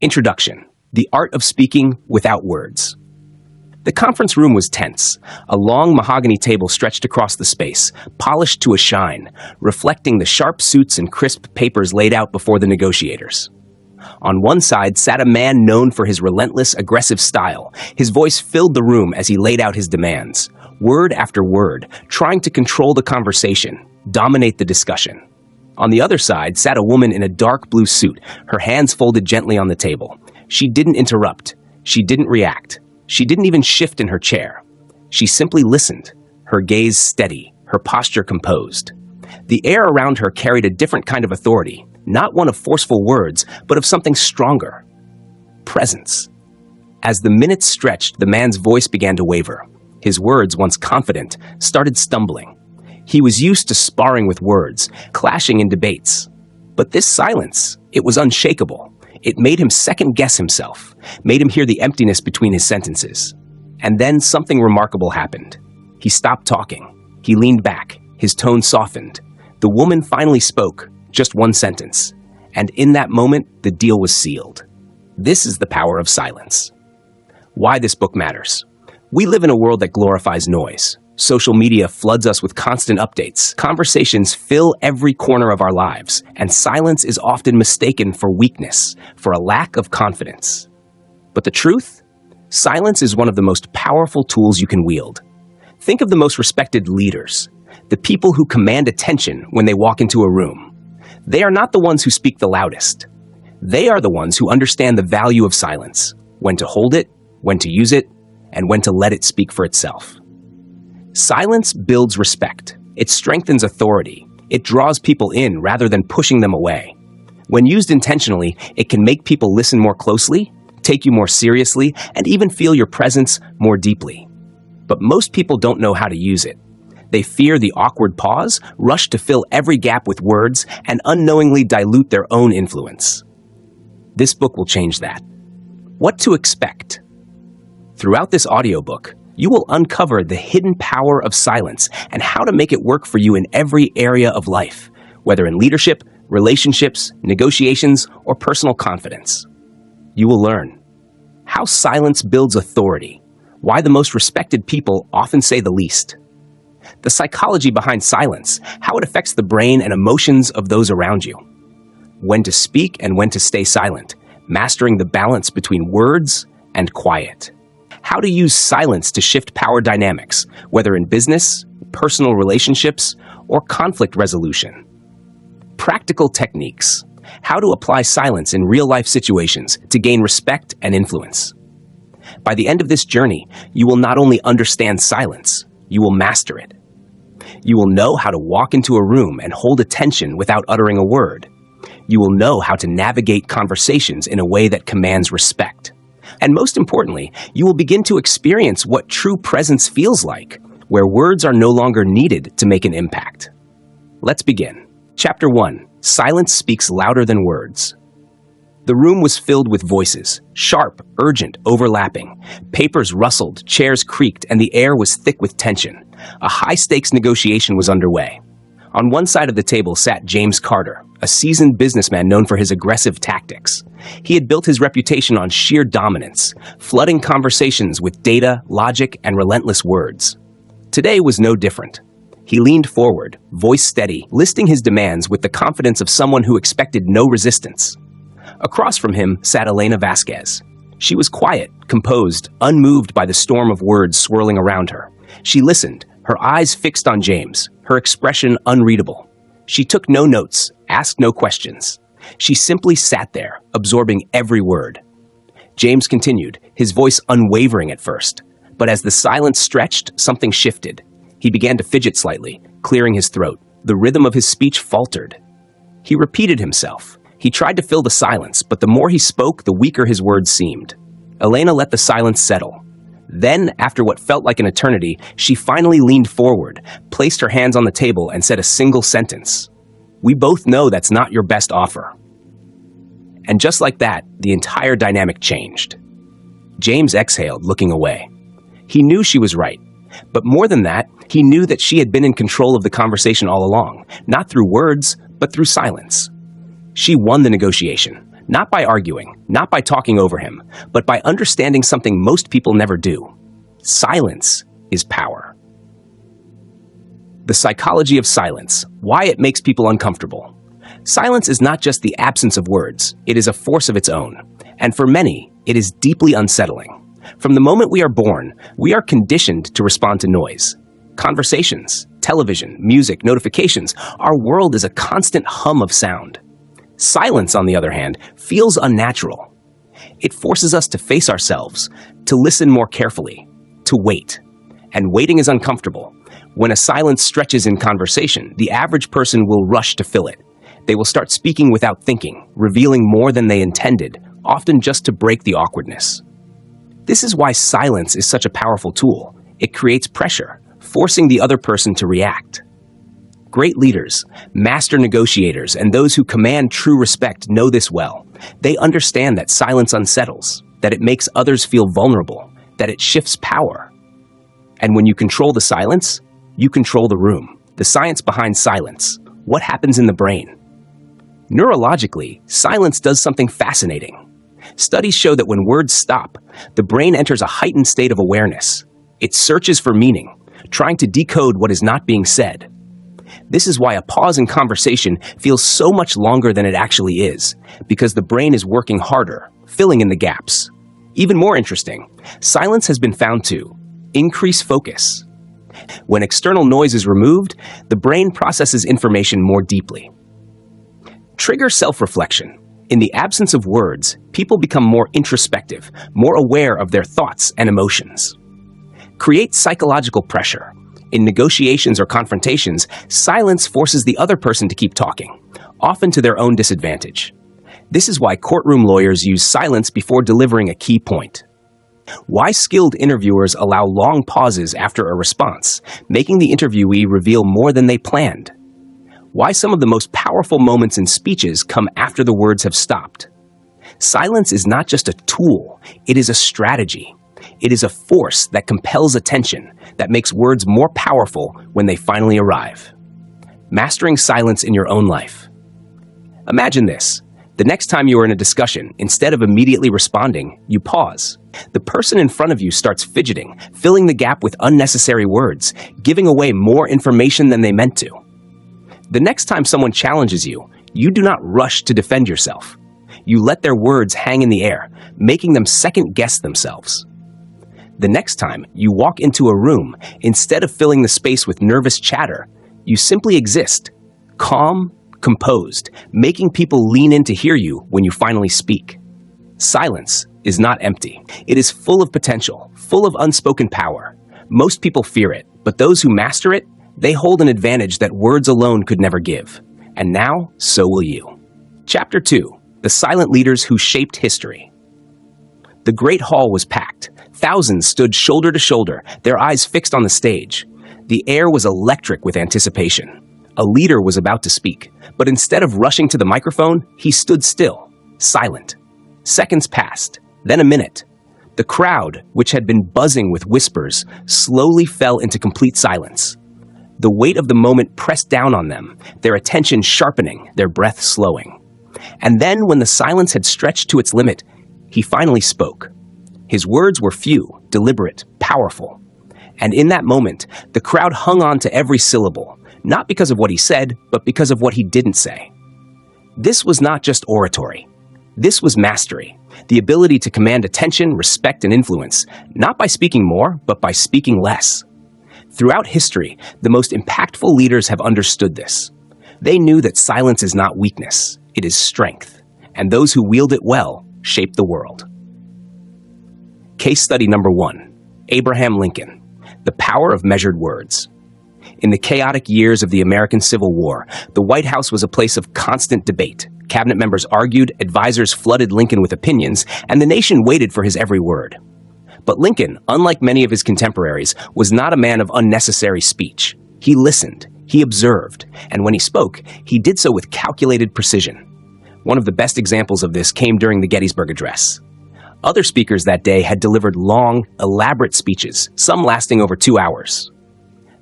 Introduction: The Art of Speaking Without Words. The conference room was tense. A long mahogany table stretched across the space, polished to a shine, reflecting the sharp suits and crisp papers laid out before the negotiators. On one side sat a man known for his relentless, aggressive style. His voice filled the room as he laid out his demands, word after word, trying to control the conversation, dominate the discussion. On the other side sat a woman in a dark blue suit, her hands folded gently on the table. She didn't interrupt. She didn't react. She didn't even shift in her chair. She simply listened, her gaze steady, her posture composed. The air around her carried a different kind of authority, not one of forceful words, but of something stronger: presence. As the minutes stretched, the man's voice began to waver. His words, once confident, started stumbling. He was used to sparring with words, clashing in debates. But this silence, it was unshakable. It made him second-guess himself, made him hear the emptiness between his sentences. And then something remarkable happened. He stopped talking. He leaned back. His tone softened. The woman finally spoke, just one sentence. And in that moment, the deal was sealed. This is the power of silence. Why this book matters. We live in a world that glorifies noise. Social media floods us with constant updates. Conversations fill every corner of our lives, and silence is often mistaken for weakness, for a lack of confidence. But the truth? Silence is one of the most powerful tools you can wield. Think of the most respected leaders, the people who command attention when they walk into a room. They are not the ones who speak the loudest. They are the ones who understand the value of silence, when to hold it, when to use it, and when to let it speak for itself. Silence builds respect. It strengthens authority. It draws people in rather than pushing them away. When used intentionally, it can make people listen more closely, take you more seriously, and even feel your presence more deeply. But most people don't know how to use it. They fear the awkward pause, rush to fill every gap with words, and unknowingly dilute their own influence. This book will change that. What to expect? Throughout this audiobook, you will uncover the hidden power of silence and how to make it work for you in every area of life, whether in leadership, relationships, negotiations, or personal confidence. You will learn how silence builds authority, why the most respected people often say the least, the psychology behind silence, how it affects the brain and emotions of those around you, when to speak and when to stay silent, mastering the balance between words and quiet. How to use silence to shift power dynamics, whether in business, personal relationships, or conflict resolution. Practical techniques. How to apply silence in real-life situations to gain respect and influence. By the end of this journey, you will not only understand silence, you will master it. You will know how to walk into a room and hold attention without uttering a word. You will know how to navigate conversations in a way that commands respect. And most importantly, you will begin to experience what true presence feels like, where words are no longer needed to make an impact. Let's begin. Chapter 1. Silence speaks louder than words. The room was filled with voices, sharp, urgent, overlapping. Papers rustled, chairs creaked, and the air was thick with tension. A high-stakes negotiation was underway. On one side of the table sat James Carter, a seasoned businessman known for his aggressive tactics. He had built his reputation on sheer dominance, flooding conversations with data, logic, and relentless words. Today was no different. He leaned forward, voice steady, listing his demands with the confidence of someone who expected no resistance. Across from him sat Elena Vasquez. She was quiet, composed, unmoved by the storm of words swirling around her. She listened, her eyes fixed on James, her expression unreadable. She took no notes, asked no questions. She simply sat there, absorbing every word. James continued, his voice unwavering at first. But as the silence stretched, something shifted. He began to fidget slightly, clearing his throat. The rhythm of his speech faltered. He repeated himself. He tried to fill the silence, but the more he spoke, the weaker his words seemed. Elena let the silence settle. Then, after what felt like an eternity, she finally leaned forward, placed her hands on the table, and said a single sentence. "We both know that's not your best offer." And just like that, the entire dynamic changed. James exhaled, looking away. He knew she was right. But more than that, he knew that she had been in control of the conversation all along, not through words, but through silence. She won the negotiation, Not by arguing, not by talking over him, but by understanding something most people never do. Silence is power. The psychology of silence, why it makes people uncomfortable. Silence is not just the absence of words, it is a force of its own. And for many, it is deeply unsettling. From the moment we are born, we are conditioned to respond to noise. Conversations, television, music, notifications, our world is a constant hum of sound. Silence, on the other hand, feels unnatural. It forces us to face ourselves, to listen more carefully, to wait. And waiting is uncomfortable. When a silence stretches in conversation, the average person will rush to fill it. They will start speaking without thinking, revealing more than they intended, often just to break the awkwardness. This is why silence is such a powerful tool. It creates pressure, forcing the other person to react. Great leaders, master negotiators, and those who command true respect know this well. They understand that silence unsettles, that it makes others feel vulnerable, that it shifts power. And when you control the silence, you control the room. The science behind silence. What happens in the brain? Neurologically, silence does something fascinating. Studies show that when words stop, the brain enters a heightened state of awareness. It searches for meaning, trying to decode what is not being said. This is why a pause in conversation feels so much longer than it actually is, because the brain is working harder, filling in the gaps. Even more interesting, silence has been found to increase focus. When external noise is removed, the brain processes information more deeply. Trigger self-reflection. In the absence of words, people become more introspective, more aware of their thoughts and emotions. Create psychological pressure. In negotiations or confrontations, silence forces the other person to keep talking, often to their own disadvantage. This is why courtroom lawyers use silence before delivering a key point. Why skilled interviewers allow long pauses after a response, making the interviewee reveal more than they planned. Why some of the most powerful moments in speeches come after the words have stopped. Silence is not just a tool, it is a strategy. It is a force that compels attention, that makes words more powerful when they finally arrive. Mastering silence in your own life. Imagine this. The next time you are in a discussion, instead of immediately responding, you pause. The person in front of you starts fidgeting, filling the gap with unnecessary words, giving away more information than they meant to. The next time someone challenges you, you do not rush to defend yourself. You let their words hang in the air, making them second-guess themselves. The next time you walk into a room, instead of filling the space with nervous chatter, you simply exist, calm, composed, making people lean in to hear you when you finally speak. Silence is not empty. It is full of potential, full of unspoken power. Most people fear it, but those who master it, they hold an advantage that words alone could never give. And now, so will you. Chapter 2. The Silent Leaders Who Shaped History. The Great Hall was packed. Thousands stood shoulder to shoulder, their eyes fixed on the stage. The air was electric with anticipation. A leader was about to speak, but instead of rushing to the microphone, he stood still, silent. Seconds passed, then a minute. The crowd, which had been buzzing with whispers, slowly fell into complete silence. The weight of the moment pressed down on them, their attention sharpening, their breath slowing. And then, when the silence had stretched to its limit, he finally spoke. His words were few, deliberate, powerful. And in that moment, the crowd hung on to every syllable, not because of what he said, but because of what he didn't say. This was not just oratory. This was mastery, the ability to command attention, respect, and influence, not by speaking more, but by speaking less. Throughout history, the most impactful leaders have understood this. They knew that silence is not weakness, it is strength, and those who wield it well shape the world. Case study number 1, Abraham Lincoln, the power of measured words. In the chaotic years of the American Civil War, the White House was a place of constant debate. Cabinet members argued, advisors flooded Lincoln with opinions, and the nation waited for his every word. But Lincoln, unlike many of his contemporaries, was not a man of unnecessary speech. He listened, he observed, and when he spoke, he did so with calculated precision. One of the best examples of this came during the Gettysburg Address. Other speakers that day had delivered long, elaborate speeches, some lasting over 2 hours.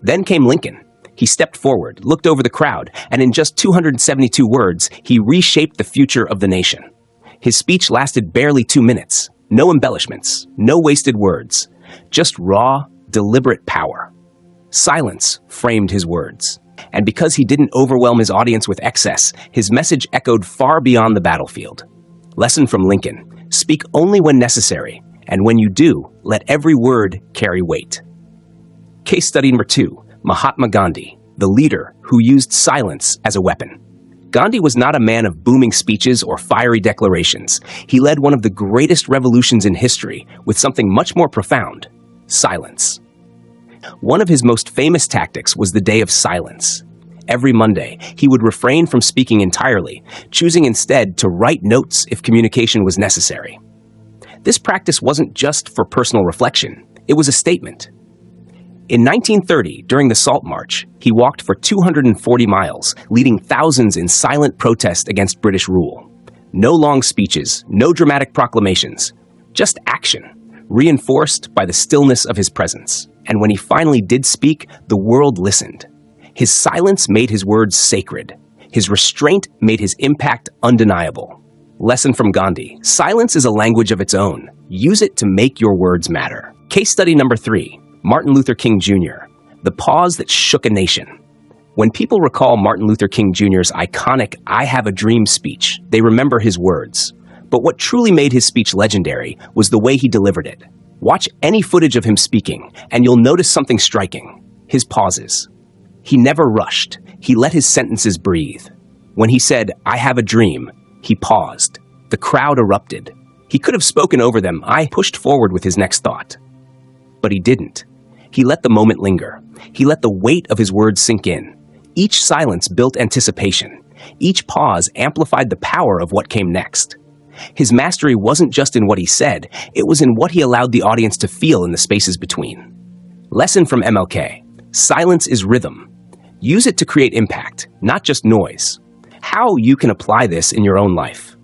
Then came Lincoln. He stepped forward, looked over the crowd, and in just 272 words, he reshaped the future of the nation. His speech lasted barely 2 minutes. No embellishments, no wasted words, just raw, deliberate power. Silence framed his words. And because he didn't overwhelm his audience with excess, his message echoed far beyond the battlefield. Lesson from Lincoln: speak only when necessary, and when you do, let every word carry weight. Case study number 2, Mahatma Gandhi, the leader who used silence as a weapon. Gandhi was not a man of booming speeches or fiery declarations. He led one of the greatest revolutions in history with something much more profound: silence. One of his most famous tactics was the day of silence. Every Monday, he would refrain from speaking entirely, choosing instead to write notes if communication was necessary. This practice wasn't just for personal reflection, it was a statement. In 1930, during the Salt March, he walked for 240 miles, leading thousands in silent protest against British rule. No long speeches, no dramatic proclamations, just action, reinforced by the stillness of his presence. And when he finally did speak, the world listened. His silence made his words sacred. His restraint made his impact undeniable. Lesson from Gandhi: silence is a language of its own. Use it to make your words matter. Case study number 3, Martin Luther King Jr., the pause that shook a nation. When people recall Martin Luther King Jr.'s iconic "I Have a Dream" speech, they remember his words. But what truly made his speech legendary was the way he delivered it. Watch any footage of him speaking, and you'll notice something striking: his pauses. He never rushed. He let his sentences breathe. When he said, "I have a dream," he paused. The crowd erupted. He could have spoken over them. I pushed forward with his next thought. But he didn't. He let the moment linger. He let the weight of his words sink in. Each silence built anticipation. Each pause amplified the power of what came next. His mastery wasn't just in what he said, it was in what he allowed the audience to feel in the spaces between. Lesson from MLK: silence is rhythm. Use it to create impact, not just noise. How you can apply this in your own life.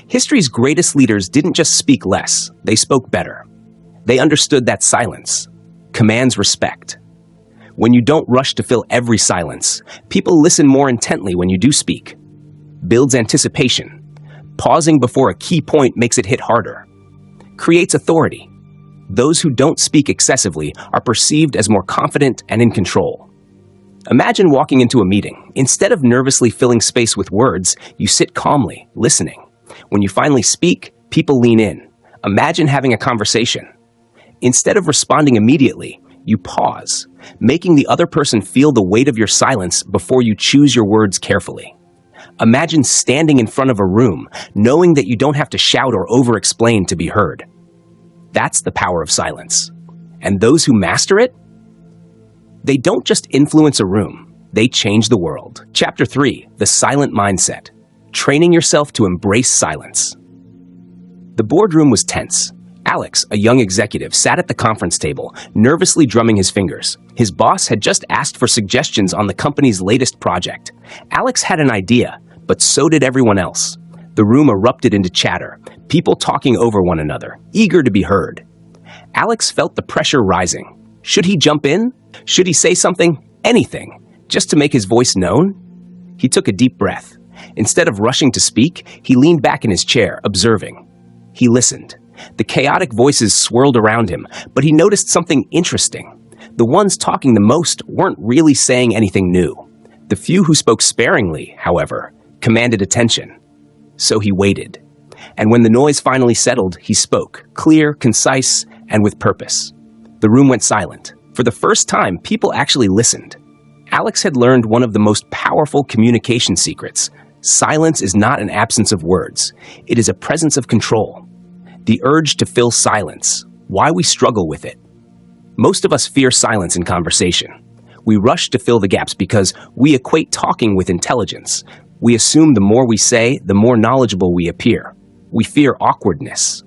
History's greatest leaders didn't just speak less, they spoke better. They understood that silence commands respect. When you don't rush to fill every silence, people listen more intently when you do speak. Builds anticipation. Pausing before a key point makes it hit harder. Creates authority. Those who don't speak excessively are perceived as more confident and in control. Imagine walking into a meeting. Instead of nervously filling space with words, you sit calmly, listening. When you finally speak, people lean in. Imagine having a conversation. Instead of responding immediately, you pause, making the other person feel the weight of your silence before you choose your words carefully. Imagine standing in front of a room, knowing that you don't have to shout or over-explain to be heard. That's the power of silence. And those who master it, they don't just influence a room, they change the world. Chapter 3, The Silent Mindset: Training Yourself to Embrace Silence. The boardroom was tense. Alex, a young executive, sat at the conference table, nervously drumming his fingers. His boss had just asked for suggestions on the company's latest project. Alex had an idea, but so did everyone else. The room erupted into chatter, people talking over one another, eager to be heard. Alex felt the pressure rising. Should he jump in? Should he say something? Anything, just to make his voice known? He took a deep breath. Instead of rushing to speak, he leaned back in his chair, observing. He listened. The chaotic voices swirled around him, but he noticed something interesting. The ones talking the most weren't really saying anything new. The few who spoke sparingly, however, commanded attention. So he waited. And when the noise finally settled, he spoke, clear, concise, and with purpose. The room went silent. For the first time, people actually listened. Alex had learned one of the most powerful communication secrets. Silence is not an absence of words. It is a presence of control. The urge to fill silence, why we struggle with it. Most of us fear silence in conversation. We rush to fill the gaps because we equate talking with intelligence. We assume the more we say, the more knowledgeable we appear. We fear awkwardness.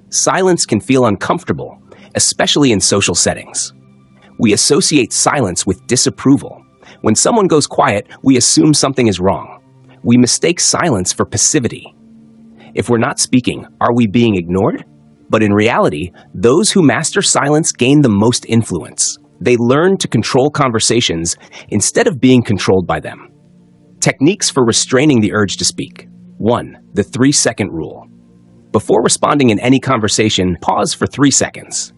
Silence can feel uncomfortable, especially in social settings. We associate silence with disapproval. When someone goes quiet, we assume something is wrong. We mistake silence for passivity. If we're not speaking, are we being ignored? But in reality, those who master silence gain the most influence. They learn to control conversations instead of being controlled by them. Techniques for restraining the urge to speak. 1. The 3-second rule. Before responding in any conversation, pause for 3 seconds.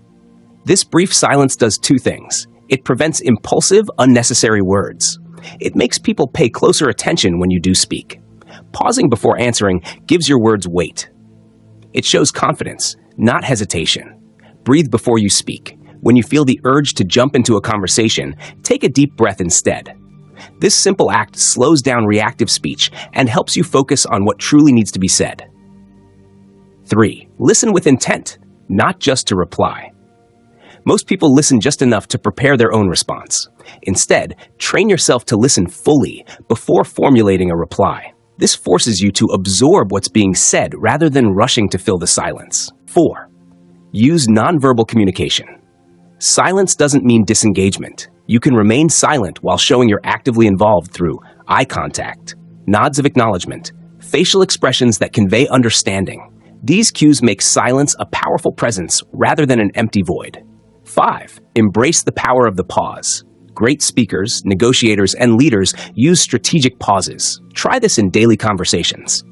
This brief silence does 2 things. It prevents impulsive, unnecessary words. It makes people pay closer attention when you do speak. Pausing before answering gives your words weight. It shows confidence, not hesitation. Breathe before you speak. When you feel the urge to jump into a conversation, take a deep breath instead. This simple act slows down reactive speech and helps you focus on what truly needs to be said. 3. Listen with intent, not just to reply. Most people listen just enough to prepare their own response. Instead, train yourself to listen fully before formulating a reply. This forces you to absorb what's being said rather than rushing to fill the silence. 4. Use nonverbal communication. Silence doesn't mean disengagement. You can remain silent while showing you're actively involved through eye contact, nods of acknowledgement, facial expressions that convey understanding. These cues make silence a powerful presence rather than an empty void. 5. Embrace the power of the pause. Great speakers, negotiators, and leaders use strategic pauses. Try this in daily conversations.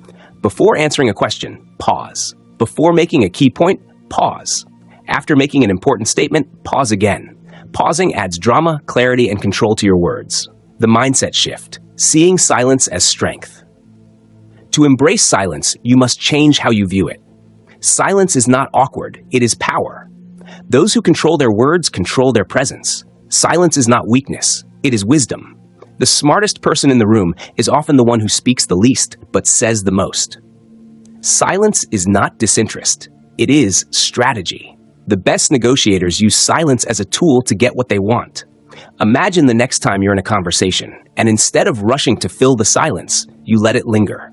Before answering a question, pause. Before making a key point, pause. After making an important statement, pause again. Pausing adds drama, clarity, and control to your words. The mindset shift. Seeing silence as strength. To embrace silence, you must change how you view it. Silence is not awkward, it is power. Those who control their words control their presence. Silence is not weakness, it is wisdom. The smartest person in the room is often the one who speaks the least, but says the most. Silence is not disinterest, it is strategy. The best negotiators use silence as a tool to get what they want. Imagine the next time you're in a conversation, and instead of rushing to fill the silence, you let it linger.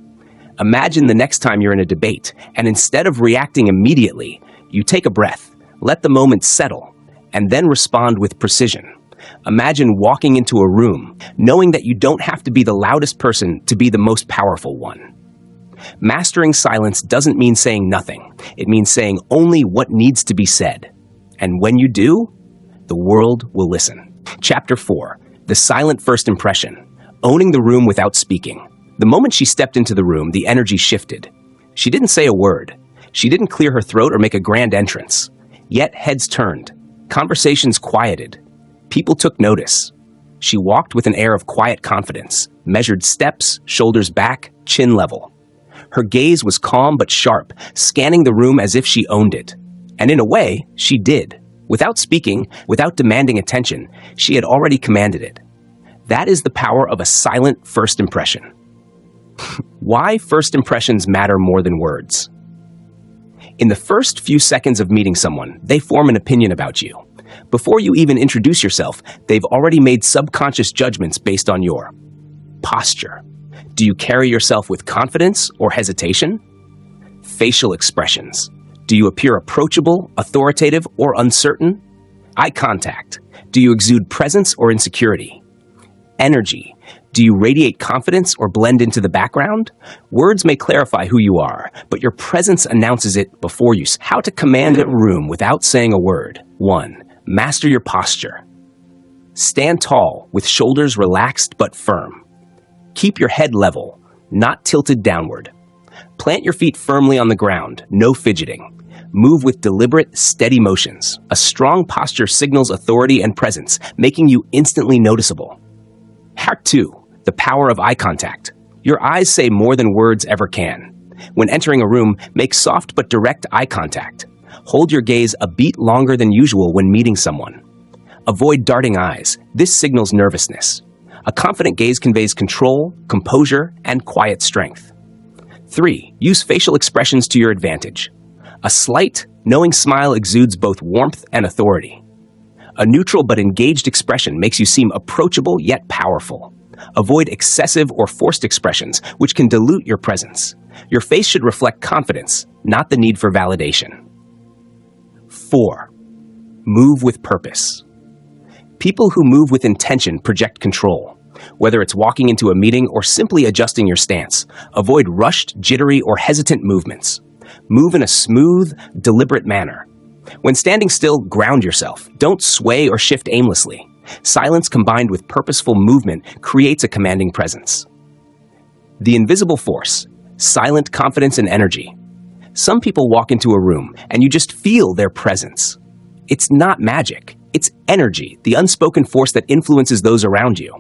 Imagine the next time you're in a debate, and instead of reacting immediately, you take a breath, let the moment settle, and then respond with precision. Imagine walking into a room, knowing that you don't have to be the loudest person to be the most powerful one. Mastering silence doesn't mean saying nothing. It means saying only what needs to be said. And when you do, the world will listen. Chapter 4. The Silent First Impression. Owning the room without speaking. The moment she stepped into the room, the energy shifted. She didn't say a word. She didn't clear her throat or make a grand entrance. Yet heads turned. Conversations quieted. People took notice. She walked with an air of quiet confidence, measured steps, shoulders back, chin level. Her gaze was calm but sharp, scanning the room as if she owned it. And in a way, she did. Without speaking, without demanding attention, she had already commanded it. That is the power of a silent first impression. Why first impressions matter more than words. In the first few seconds of meeting someone, they form an opinion about you. Before you even introduce yourself, they've already made subconscious judgments based on your posture. Do you carry yourself with confidence or hesitation? Facial expressions. Do you appear approachable, authoritative, or uncertain? Eye contact. Do you exude presence or insecurity? Energy. Do you radiate confidence or blend into the background? Words may clarify who you are, but your presence announces it before you. How to command a room without saying a word. 1. Master your posture. Stand tall with shoulders relaxed but firm. Keep your head level, not tilted downward. Plant your feet firmly on the ground, no fidgeting. Move with deliberate, steady motions. A strong posture signals authority and presence, making you instantly noticeable. Hack 2. The power of eye contact. Your eyes say more than words ever can. When entering a room, make soft but direct eye contact. Hold your gaze a beat longer than usual when meeting someone. Avoid darting eyes. This signals nervousness. A confident gaze conveys control, composure, and quiet strength. 3. Use facial expressions to your advantage. A slight, knowing smile exudes both warmth and authority. A neutral but engaged expression makes you seem approachable yet powerful. Avoid excessive or forced expressions, which can dilute your presence. Your face should reflect confidence, not the need for validation. 4. Move with purpose. People who move with intention project control. Whether it's walking into a meeting or simply adjusting your stance, avoid rushed, jittery, or hesitant movements. Move in a smooth, deliberate manner. When standing still, ground yourself. Don't sway or shift aimlessly. Silence combined with purposeful movement creates a commanding presence. The invisible force. Silent confidence and energy. Some people walk into a room and you just feel their presence. It's not magic. It's energy, the unspoken force that influences those around you.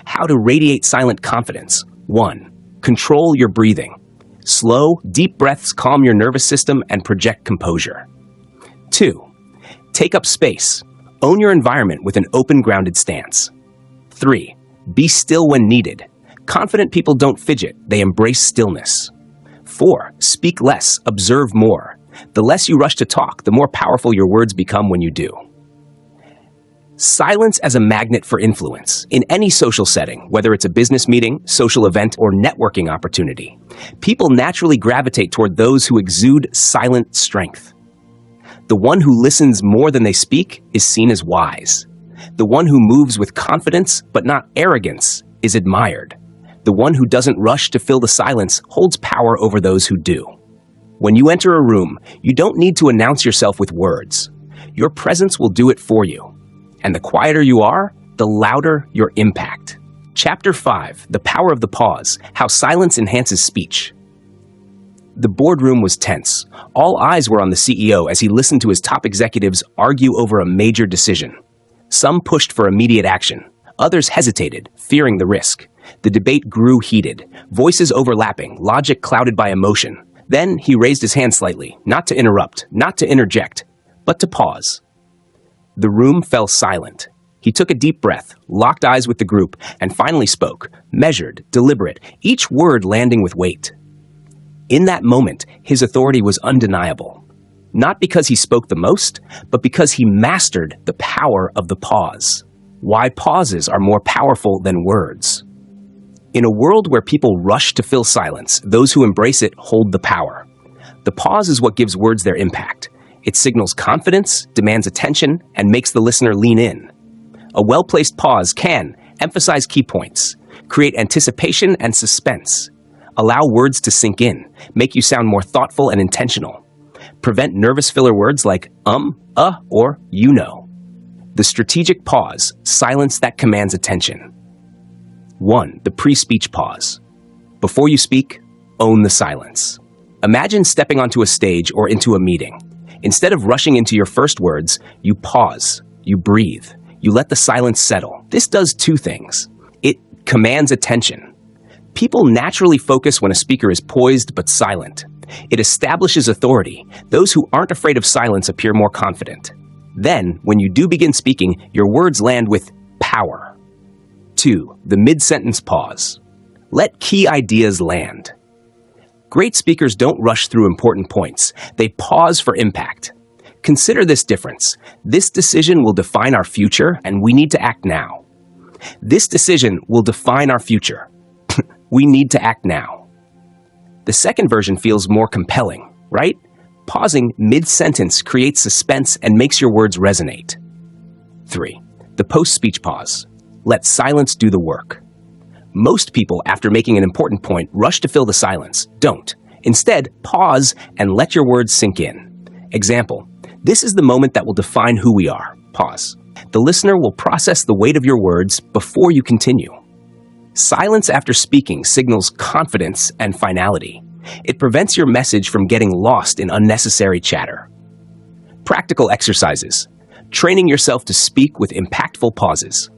How to radiate silent confidence. 1. Control your breathing. Slow, deep breaths calm your nervous system and project composure. 2. Take up space. Own your environment with an open, grounded stance. 3. Be still when needed. Confident people don't fidget, they embrace stillness. 4. Speak less, observe more. The less you rush to talk, the more powerful your words become when you do. Silence as a magnet for influence. In any social setting, whether it's a business meeting, social event, or networking opportunity, people naturally gravitate toward those who exude silent strength. The one who listens more than they speak is seen as wise. The one who moves with confidence, but not arrogance, is admired. The one who doesn't rush to fill the silence holds power over those who do. When you enter a room, you don't need to announce yourself with words. Your presence will do it for you. And the quieter you are, the louder your impact. Chapter 5, The Power of the Pause, How Silence Enhances Speech. The boardroom was tense. All eyes were on the CEO as he listened to his top executives argue over a major decision. Some pushed for immediate action. Others hesitated, fearing the risk. The debate grew heated, voices overlapping, logic clouded by emotion. Then he raised his hand slightly, not to interrupt, not to interject, but to pause. The room fell silent. He took a deep breath, locked eyes with the group, and finally spoke, measured, deliberate, each word landing with weight. In that moment, his authority was undeniable. Not because he spoke the most, but because he mastered the power of the pause. Why pauses are more powerful than words. In a world where people rush to fill silence, those who embrace it hold the power. The pause is what gives words their impact. It signals confidence, demands attention, and makes the listener lean in. A well-placed pause can emphasize key points, create anticipation and suspense, allow words to sink in, make you sound more thoughtful and intentional, prevent nervous filler words like or you know. The strategic pause, silence that commands attention. 1. The pre-speech pause. Before you speak, own the silence. Imagine stepping onto a stage or into a meeting. Instead of rushing into your first words, you pause, you breathe, you let the silence settle. This does 2 things. It commands attention. People naturally focus when a speaker is poised but silent. It establishes authority. Those who aren't afraid of silence appear more confident. Then, when you do begin speaking, your words land with power. 2. The mid-sentence pause. Let key ideas land. Great speakers don't rush through important points. They pause for impact. Consider this difference. This decision will define our future, and we need to act now. This decision will define our future. We need to act now. The second version feels more compelling, right? Pausing mid-sentence creates suspense and makes your words resonate. 3. The post-speech pause. Let silence do the work. Most people, after making an important point, rush to fill the silence. Don't. Instead, pause and let your words sink in. Example, this is the moment that will define who we are. Pause. The listener will process the weight of your words before you continue. Silence after speaking signals confidence and finality. It prevents your message from getting lost in unnecessary chatter. Practical exercises. Training yourself to speak with impactful pauses.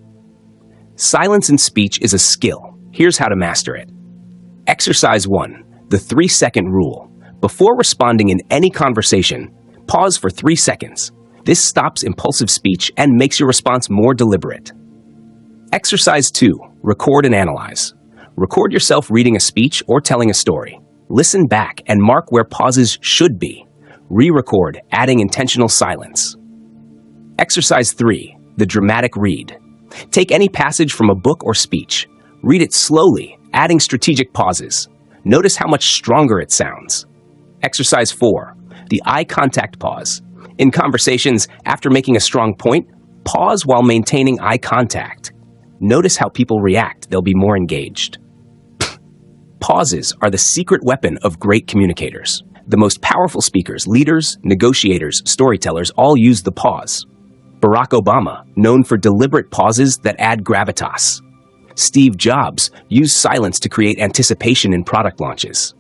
Silence in speech is a skill. Here's how to master it. Exercise 1, the 3-second rule. Before responding in any conversation, pause for 3 seconds. This stops impulsive speech and makes your response more deliberate. Exercise 2, record and analyze. Record yourself reading a speech or telling a story. Listen back and mark where pauses should be. Re-record, adding intentional silence. Exercise 3, the dramatic read. Take any passage from a book or speech. Read it slowly, adding strategic pauses. Notice how much stronger it sounds. Exercise 4, the eye contact pause. In conversations, after making a strong point, pause while maintaining eye contact. Notice how people react. They'll be more engaged. Pauses are the secret weapon of great communicators. The most powerful speakers, leaders, negotiators, storytellers all use the pause. Barack Obama, known for deliberate pauses that add gravitas. Steve Jobs used silence to create anticipation in product launches.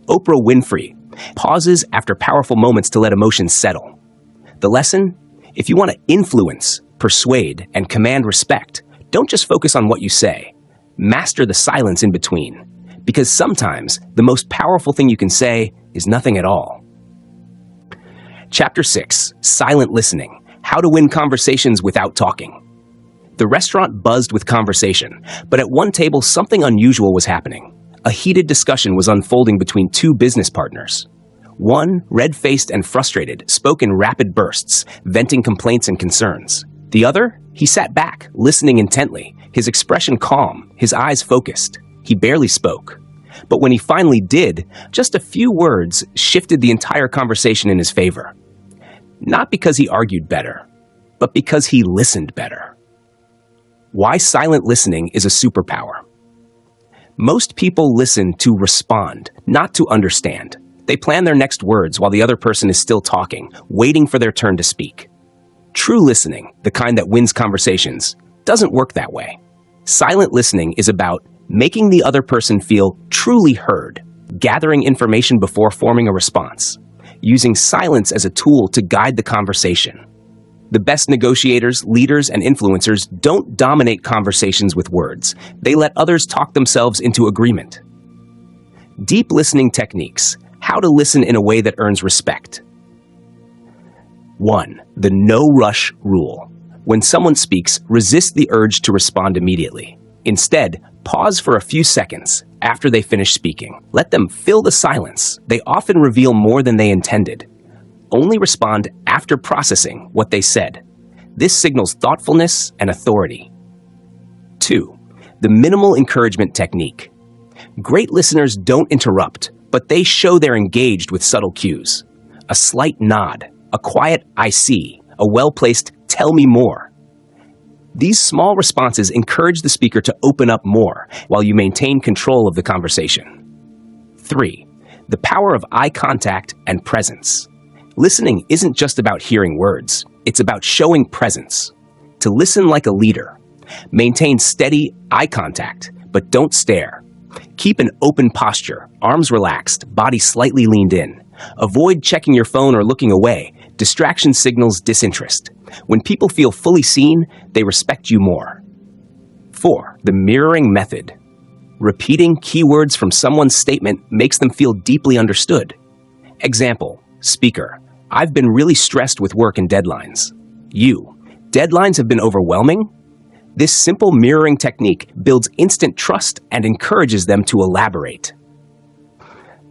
Oprah Winfrey pauses after powerful moments to let emotions settle. The lesson? If you want to influence, persuade, and command respect, don't just focus on what you say. Master the silence in between. Because sometimes the most powerful thing you can say is nothing at all. Chapter 6, Silent Listening, How to Win Conversations Without Talking. The restaurant buzzed with conversation, but at one table something unusual was happening. A heated discussion was unfolding between two business partners. One, red-faced and frustrated, spoke in rapid bursts, venting complaints and concerns. The other, he sat back, listening intently, his expression calm, his eyes focused. He barely spoke. But when he finally did, just a few words shifted the entire conversation in his favor. Not because he argued better, but because he listened better. Why silent listening is a superpower. Most people listen to respond, not to understand. They plan their next words while the other person is still talking, waiting for their turn to speak. True listening, the kind that wins conversations, doesn't work that way. Silent listening is about making the other person feel truly heard, gathering information before forming a response, using silence as a tool to guide the conversation. The best negotiators, leaders, and influencers don't dominate conversations with words. They let others talk themselves into agreement. Deep listening techniques. How to listen in a way that earns respect. 1. The no-rush rule. When someone speaks, resist the urge to respond immediately. Instead, pause for a few seconds after they finish speaking. Let them fill the silence. They often reveal more than they intended. Only respond after processing what they said. This signals thoughtfulness and authority. 2. The minimal encouragement technique. Great listeners don't interrupt, but they show they're engaged with subtle cues. A slight nod, a quiet "I see," a well-placed "tell me more." These small responses encourage the speaker to open up more while you maintain control of the conversation. 3. The power of eye contact and presence. Listening isn't just about hearing words. It's about showing presence. To listen like a leader. Maintain steady eye contact, but don't stare. Keep an open posture, arms relaxed, body slightly leaned in. Avoid checking your phone or looking away. Distraction signals disinterest. When people feel fully seen, they respect you more. 4. The mirroring method. Repeating keywords from someone's statement makes them feel deeply understood. Example, speaker, I've been really stressed with work and deadlines. You, deadlines have been overwhelming? This simple mirroring technique builds instant trust and encourages them to elaborate.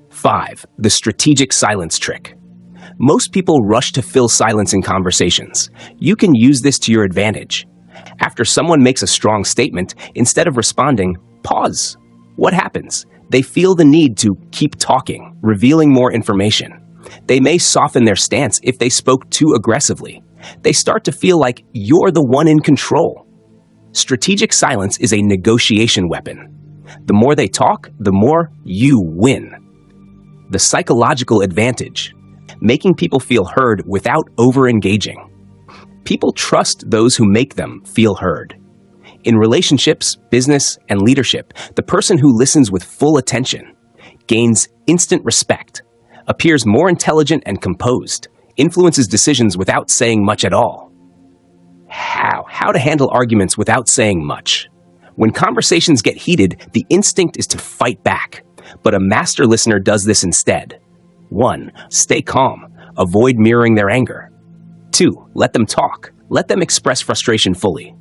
5. The strategic silence trick. Most people rush to fill silence in conversations. You can use this to your advantage. After someone makes a strong statement, instead of responding, pause. What happens? They feel the need to keep talking, revealing more information. They may soften their stance if they spoke too aggressively. They start to feel like you're the one in control. Strategic silence is a negotiation weapon. The more they talk, the more you win. The psychological advantage. Making people feel heard without over-engaging. People trust those who make them feel heard. In relationships, business, and leadership, the person who listens with full attention gains instant respect, appears more intelligent and composed, influences decisions without saying much at all. How to handle arguments without saying much. When conversations get heated, the instinct is to fight back, but a master listener does this instead. 1. Stay calm. Avoid mirroring their anger. 2. Let them talk. Let them express frustration fully.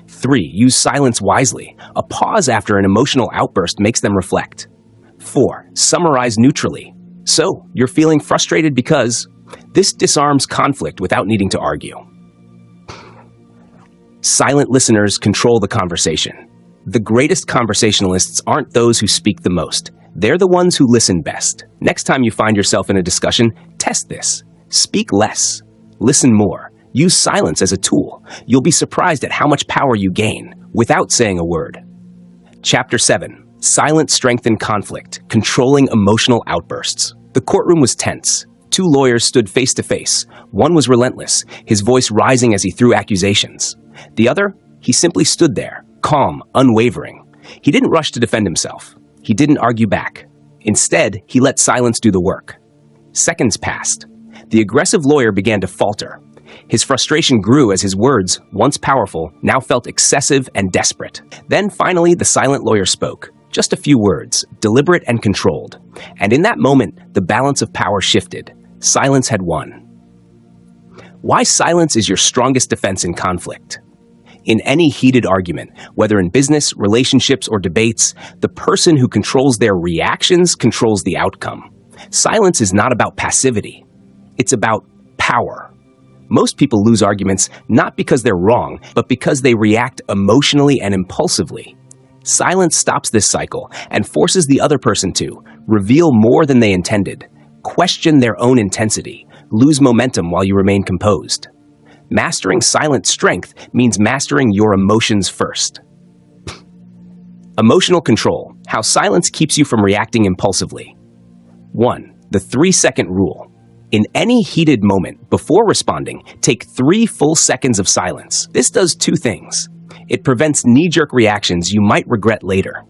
3. Use silence wisely. A pause after an emotional outburst makes them reflect. 4. Summarize neutrally. So, you're feeling frustrated because this disarms conflict without needing to argue. Silent listeners control the conversation. The greatest conversationalists aren't those who speak the most. They're the ones who listen best. Next time you find yourself in a discussion, test this. Speak less. Listen more. Use silence as a tool. You'll be surprised at how much power you gain without saying a word. Chapter 7. Silent strength in conflict, controlling emotional outbursts. The courtroom was tense. 2 lawyers stood face to face. One was relentless, his voice rising as he threw accusations. The other, he simply stood there, calm, unwavering. He didn't rush to defend himself. He didn't argue back. Instead, he let silence do the work. Seconds passed. The aggressive lawyer began to falter. His frustration grew as his words, once powerful, now felt excessive and desperate. Then finally, the silent lawyer spoke. Just a few words, deliberate and controlled. And in that moment, the balance of power shifted. Silence had won. Why silence is your strongest defense in conflict. In any heated argument, whether in business, relationships, or debates, the person who controls their reactions controls the outcome. Silence is not about passivity. It's about power. Most people lose arguments not because they're wrong, but because they react emotionally and impulsively. Silence stops this cycle and forces the other person to reveal more than they intended, question their own intensity, lose momentum while you remain composed. Mastering silent strength means mastering your emotions first. Emotional control, how silence keeps you from reacting impulsively. 1. The 3-second rule. In any heated moment, before responding, take 3 full seconds of silence. This does 2 things. It prevents knee-jerk reactions you might regret later.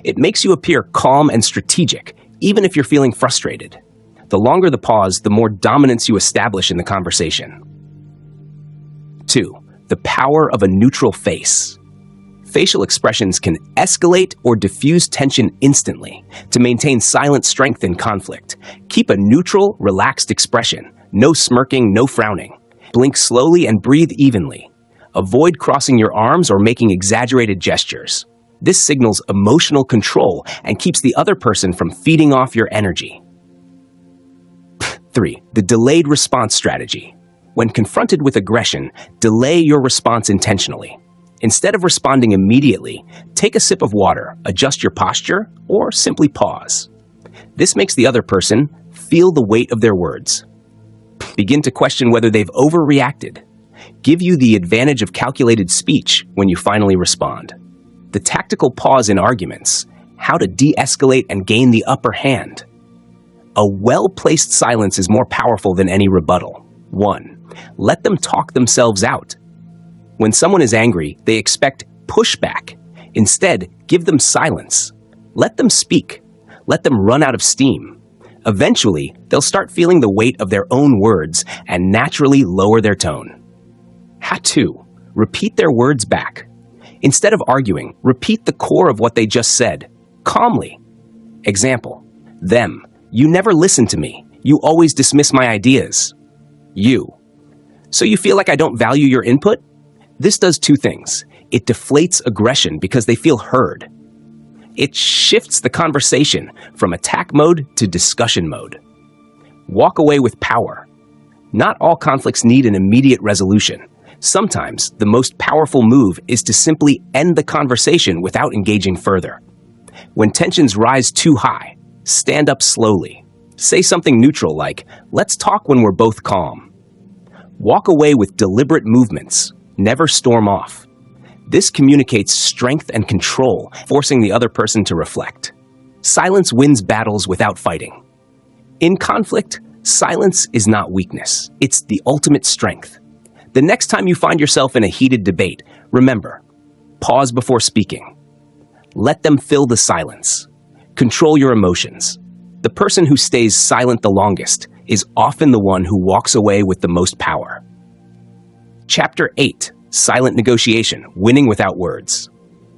It makes you appear calm and strategic, even if you're feeling frustrated. The longer the pause, the more dominance you establish in the conversation. 2. The power of a neutral face. Facial expressions can escalate or diffuse tension instantly. To maintain silent strength in conflict, keep a neutral, relaxed expression. No smirking, no frowning. Blink slowly and breathe evenly. Avoid crossing your arms or making exaggerated gestures. This signals emotional control and keeps the other person from feeding off your energy. 3. The delayed response strategy. When confronted with aggression, delay your response intentionally. Instead of responding immediately, take a sip of water, adjust your posture, or simply pause. This makes the other person feel the weight of their words. Begin to question whether they've overreacted. Give you the advantage of calculated speech when you finally respond. The tactical pause in arguments, how to de-escalate and gain the upper hand. A well-placed silence is more powerful than any rebuttal. 1. Let them talk themselves out. When someone is angry, they expect pushback. Instead, give them silence. Let them speak. Let them run out of steam. Eventually, they'll start feeling the weight of their own words and naturally lower their tone. 2. Repeat their words back. Instead of arguing, repeat the core of what they just said, calmly. Example, them. You never listen to me. You always dismiss my ideas. You. So you feel like I don't value your input? This does 2 things. It deflates aggression because they feel heard. It shifts the conversation from attack mode to discussion mode. Walk away with power. Not all conflicts need an immediate resolution. Sometimes the most powerful move is to simply end the conversation without engaging further. When tensions rise too high, stand up slowly. Say something neutral like, "Let's talk when we're both calm." Walk away with deliberate movements. Never storm off. This communicates strength and control, forcing the other person to reflect. Silence wins battles without fighting. In conflict, silence is not weakness. It's the ultimate strength. The next time you find yourself in a heated debate, remember, pause before speaking. Let them fill the silence. Control your emotions. The person who stays silent the longest is often the one who walks away with the most power. Chapter 8. Silent Negotiation, Winning Without Words.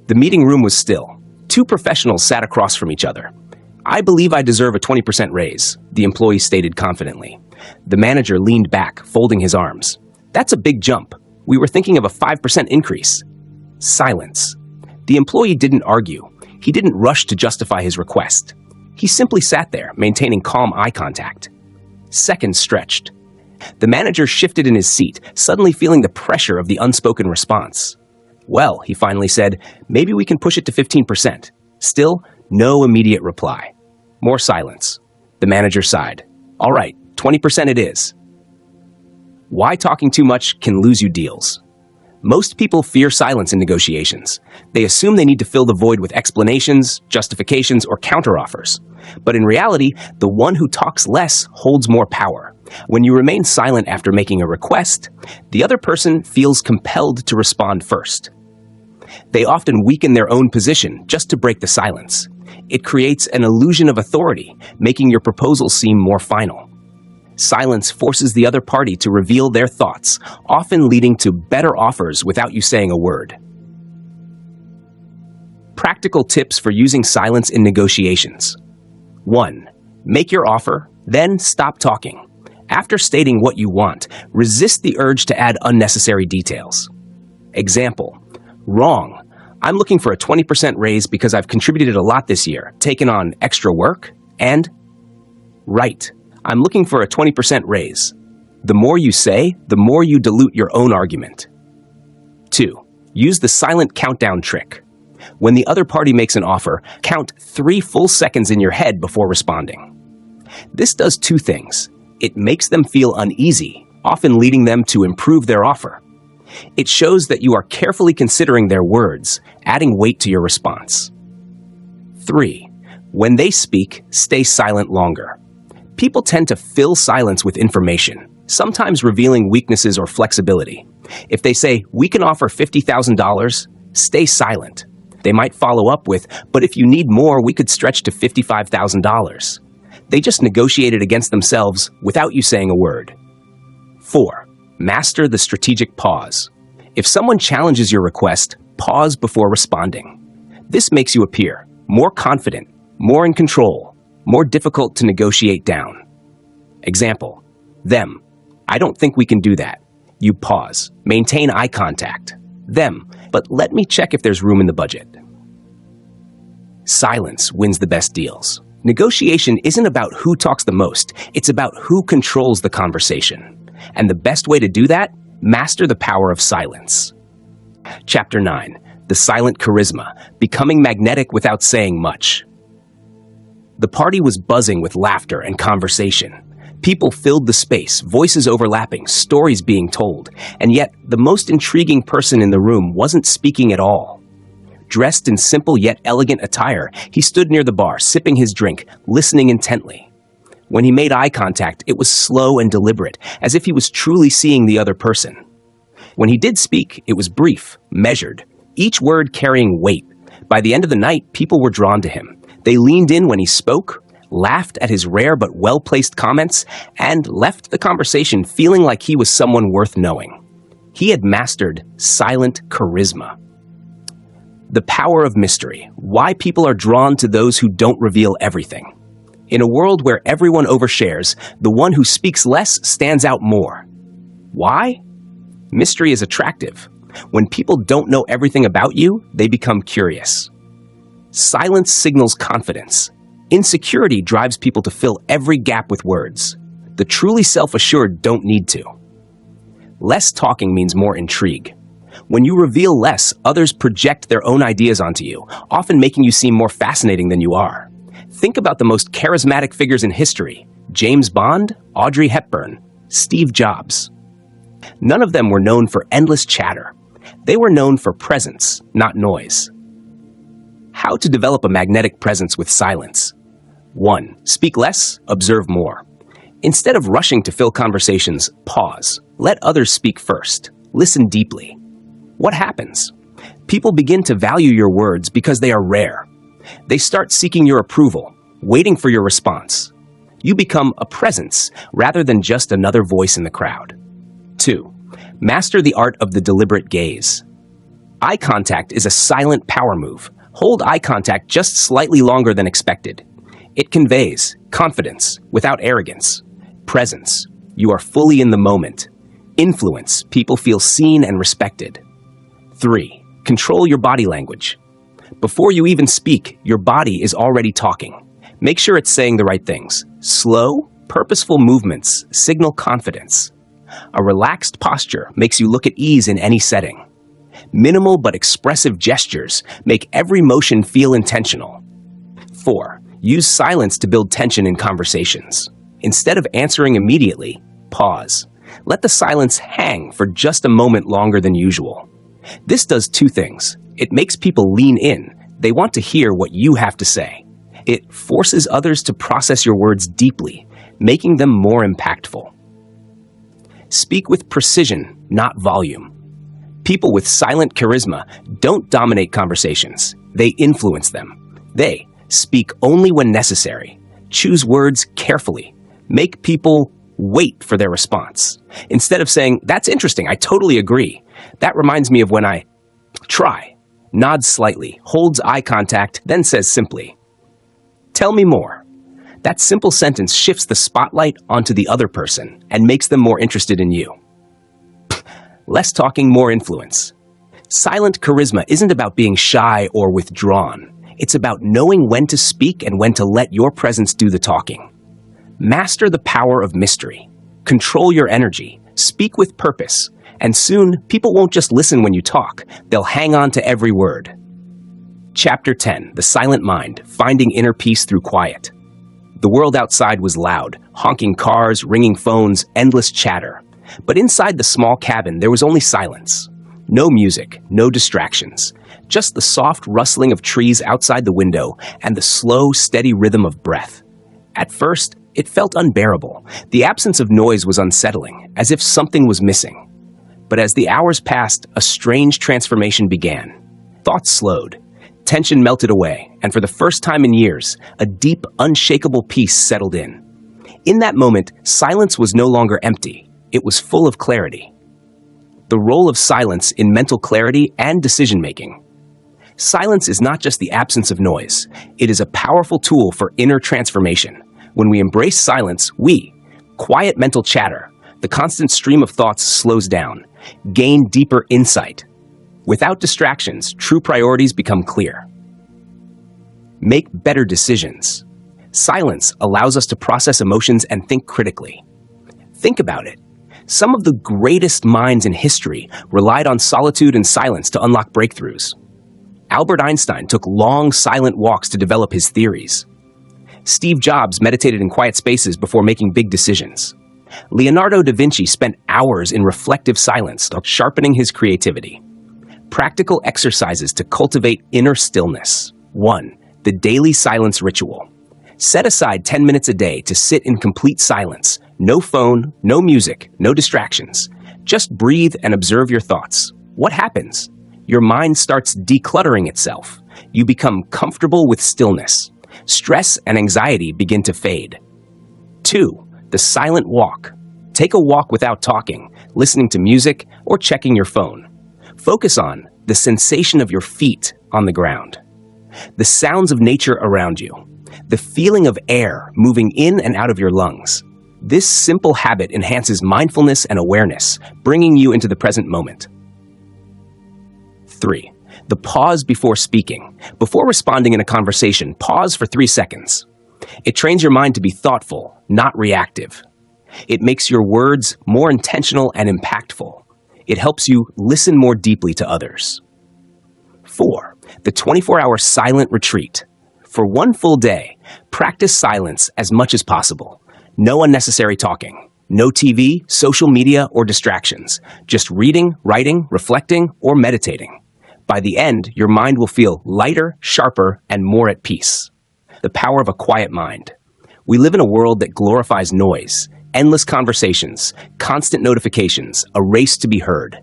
The meeting room was still. 2 professionals sat across from each other. "I believe I deserve a 20% raise," the employee stated confidently. The manager leaned back, folding his arms. "That's a big jump. We were thinking of a 5% increase." Silence. The employee didn't argue. He didn't rush to justify his request. He simply sat there, maintaining calm eye contact. Seconds stretched. The manager shifted in his seat, suddenly feeling the pressure of the unspoken response. "Well," he finally said, "maybe we can push it to 15%. Still, no immediate reply. More silence. The manager sighed. "All right, 20% it is." Why talking too much can lose you deals. Most people fear silence in negotiations. They assume they need to fill the void with explanations, justifications, or counteroffers. But in reality, the one who talks less holds more power. When you remain silent after making a request, the other person feels compelled to respond first. They often weaken their own position just to break the silence. it creates an illusion of authority, making your proposal seem more final. Silence forces the other party to reveal their thoughts, often leading to better offers without you saying a word. Practical tips for using silence in negotiations. 1. Make your offer, then stop talking. After stating what you want, resist the urge to add unnecessary details. Example: wrong. I'm looking for a 20% raise because I've contributed a lot this year, taken on extra work, and right. I'm looking for a 20% raise. The more you say, the more you dilute your own argument. 2. Use the silent countdown trick. When the other party makes an offer, count 3 full seconds in your head before responding. This does 2 things. It makes them feel uneasy, often leading them to improve their offer. It shows that you are carefully considering their words, adding weight to your response. 3. When they speak, stay silent longer. People tend to fill silence with information, sometimes revealing weaknesses or flexibility. If they say, "We can offer $50,000, stay silent. They might follow up with, "But if you need more, we could stretch to $55,000. They just negotiated against themselves without you saying a word. 4. Master the strategic pause. If someone challenges your request, pause before responding. This makes you appear more confident, more in control, more difficult to negotiate down. Example: them. I don't think we can do that. You pause. Maintain eye contact. Them. But let me check if there's room in the budget. Silence wins the best deals. Negotiation isn't about who talks the most. It's about who controls the conversation. And the best way to do that? Master the power of silence. Chapter 9. The Silent Charisma. Becoming magnetic without saying much. The party was buzzing with laughter and conversation. People filled the space, voices overlapping, stories being told, and yet the most intriguing person in the room wasn't speaking at all. Dressed in simple yet elegant attire, he stood near the bar, sipping his drink, listening intently. When he made eye contact, it was slow and deliberate, as if he was truly seeing the other person. When he did speak, it was brief, measured, each word carrying weight. By the end of the night, people were drawn to him. They leaned in when he spoke, laughed at his rare but well-placed comments, and left the conversation feeling like he was someone worth knowing. He had mastered silent charisma. The power of mystery. Why people are drawn to those who don't reveal everything. In a world where everyone overshares, the one who speaks less stands out more. Why? Mystery is attractive. When people don't know everything about you, they become curious. Silence signals confidence. Insecurity drives people to fill every gap with words. The truly self-assured don't need to. Less talking means more intrigue. When you reveal less, others project their own ideas onto you, often making you seem more fascinating than you are. Think about the most charismatic figures in history: James Bond, Audrey Hepburn, Steve Jobs. None of them were known for endless chatter. They were known for presence, not noise. How to develop a magnetic presence with silence. 1. Speak less, observe more. Instead of rushing to fill conversations, pause. Let others speak first. Listen deeply. What happens? People begin to value your words because they are rare. They start seeking your approval, waiting for your response. You become a presence rather than just another voice in the crowd. 2. Master the art of the deliberate gaze. Eye contact is a silent power move. Hold eye contact just slightly longer than expected. It conveys confidence without arrogance. Presence. You are fully in the moment. Influence. People feel seen and respected. 3. Control your body language. Before you even speak, your body is already talking. Make sure it's saying the right things. Slow, purposeful movements signal confidence. A relaxed posture makes you look at ease in any setting. Minimal but expressive gestures make every motion feel intentional. 4. Use silence to build tension in conversations. Instead of answering immediately, pause. Let the silence hang for just a moment longer than usual. This does 2 things. It makes people lean in. They want to hear what you have to say. It forces others to process your words deeply, making them more impactful. Speak with precision, not volume. People with silent charisma don't dominate conversations. They influence them. They Speak only when necessary. Choose words carefully. Make people wait for their response. Instead of saying, "That's interesting, I totally agree. That reminds me of when I..." Try. Nods slightly, holds eye contact, then says simply, "Tell me more." That simple sentence shifts the spotlight onto the other person and makes them more interested in you. Less talking, more influence. Silent charisma isn't about being shy or withdrawn. It's about knowing when to speak and when to let your presence do the talking. Master the power of mystery. Control your energy. Speak with purpose. And soon, people won't just listen when you talk. They'll hang on to every word. Chapter 10, The Silent Mind, Finding Inner Peace Through Quiet. The world outside was loud, honking cars, ringing phones, endless chatter. But inside the small cabin, there was only silence. No music, no distractions. Just the soft rustling of trees outside the window and the slow, steady rhythm of breath. At first, it felt unbearable. The absence of noise was unsettling, as if something was missing. But as the hours passed, a strange transformation began. Thoughts slowed. Tension melted away, and for the first time in years, a deep, unshakable peace settled in. In that moment, silence was no longer empty. It was full of clarity. The role of silence in mental clarity and decision-making. Silence is not just the absence of noise. It is a powerful tool for inner transformation. When we embrace silence, we quiet mental chatter. The constant stream of thoughts slows down. Gain deeper insight. Without distractions, true priorities become clear. Make better decisions. Silence allows us to process emotions and think critically. Think about it. Some of the greatest minds in history relied on solitude and silence to unlock breakthroughs. Albert Einstein took long, silent walks to develop his theories. Steve Jobs meditated in quiet spaces before making big decisions. Leonardo da Vinci spent hours in reflective silence, sharpening his creativity. Practical exercises to cultivate inner stillness. 1. The daily silence ritual. Set aside 10 minutes a day to sit in complete silence. No phone, no music, no distractions. Just breathe and observe your thoughts. What happens? Your mind starts decluttering itself. You become comfortable with stillness. Stress and anxiety begin to fade. 2. The silent walk. Take a walk without talking, listening to music, or checking your phone. Focus on the sensation of your feet on the ground, the sounds of nature around you, the feeling of air moving in and out of your lungs. This simple habit enhances mindfulness and awareness, bringing you into the present moment. 3. The pause before speaking. Before responding in a conversation, pause for 3 seconds. It trains your mind to be thoughtful, not reactive. It makes your words more intentional and impactful. It helps you listen more deeply to others. 4. The 24-hour silent retreat. For one full day, practice silence as much as possible. No unnecessary talking. No TV, social media, or distractions. Just reading, writing, reflecting, or meditating. By the end, your mind will feel lighter, sharper, and more at peace. The power of a quiet mind. We live in a world that glorifies noise, endless conversations, constant notifications, a race to be heard.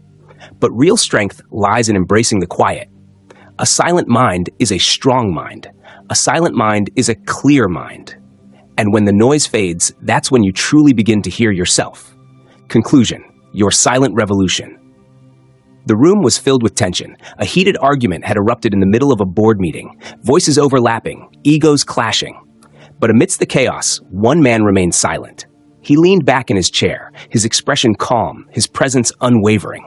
But real strength lies in embracing the quiet. A silent mind is a strong mind. A silent mind is a clear mind. And when the noise fades, that's when you truly begin to hear yourself. Conclusion: your silent revolution. The room was filled with tension. A heated argument had erupted in the middle of a board meeting, voices overlapping, egos clashing. But amidst the chaos, one man remained silent. He leaned back in his chair, his expression calm, his presence unwavering.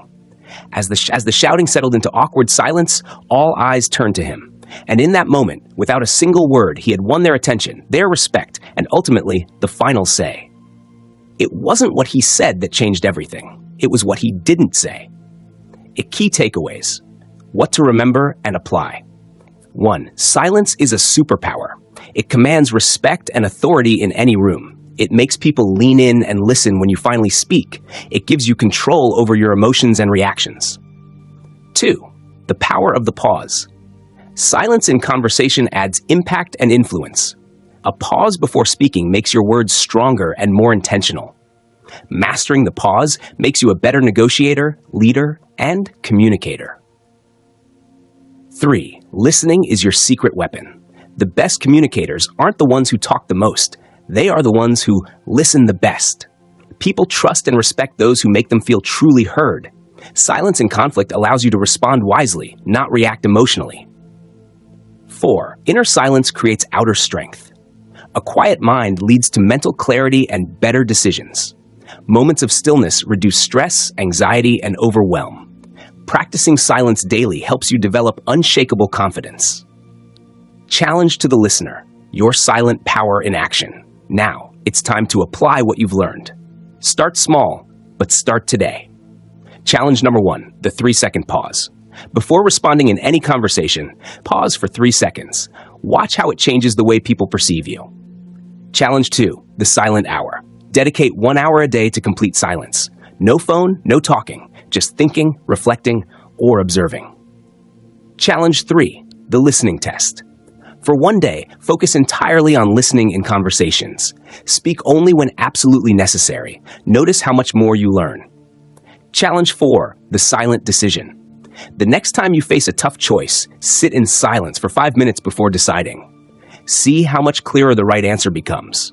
As the shouting settled into awkward silence, all eyes turned to him. And in that moment, without a single word, he had won their attention, their respect, and ultimately, the final say. It wasn't what he said that changed everything. It was what he didn't say. Key takeaways. What to remember and apply. 1. Silence is a superpower. It commands respect and authority in any room. It makes people lean in and listen when you finally speak. It gives you control over your emotions and reactions. 2. The power of the pause. Silence in conversation adds impact and influence. A pause before speaking makes your words stronger and more intentional. Mastering the pause makes you a better negotiator, leader, and communicator. 3. Listening is your secret weapon. The best communicators aren't the ones who talk the most. They are the ones who listen the best. People trust and respect those who make them feel truly heard. Silence in conflict allows you to respond wisely, not react emotionally. 4. Inner silence creates outer strength. A quiet mind leads to mental clarity and better decisions. Moments of stillness reduce stress, anxiety, and overwhelm. Practicing silence daily helps you develop unshakable confidence. Challenge to the listener: your silent power in action. Now, it's time to apply what you've learned. Start small, but start today. Challenge number 1, the 3-second pause. Before responding in any conversation, pause for 3 seconds. Watch how it changes the way people perceive you. Challenge 2, the silent hour. Dedicate 1 hour a day to complete silence. No phone, no talking, just thinking, reflecting, or observing. Challenge 3, the listening test. For 1 day, focus entirely on listening in conversations. Speak only when absolutely necessary. Notice how much more you learn. Challenge 4, the silent decision. The next time you face a tough choice, sit in silence for 5 minutes before deciding. See how much clearer the right answer becomes.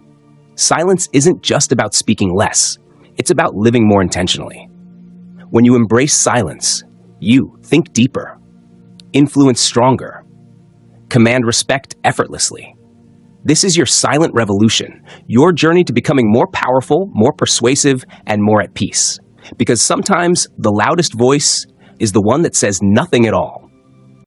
Silence isn't just about speaking less. It's about living more intentionally. When you embrace silence, you think deeper, influence stronger, command respect effortlessly. This is your silent revolution, your journey to becoming more powerful, more persuasive, and more at peace. Because sometimes the loudest voice is the one that says nothing at all.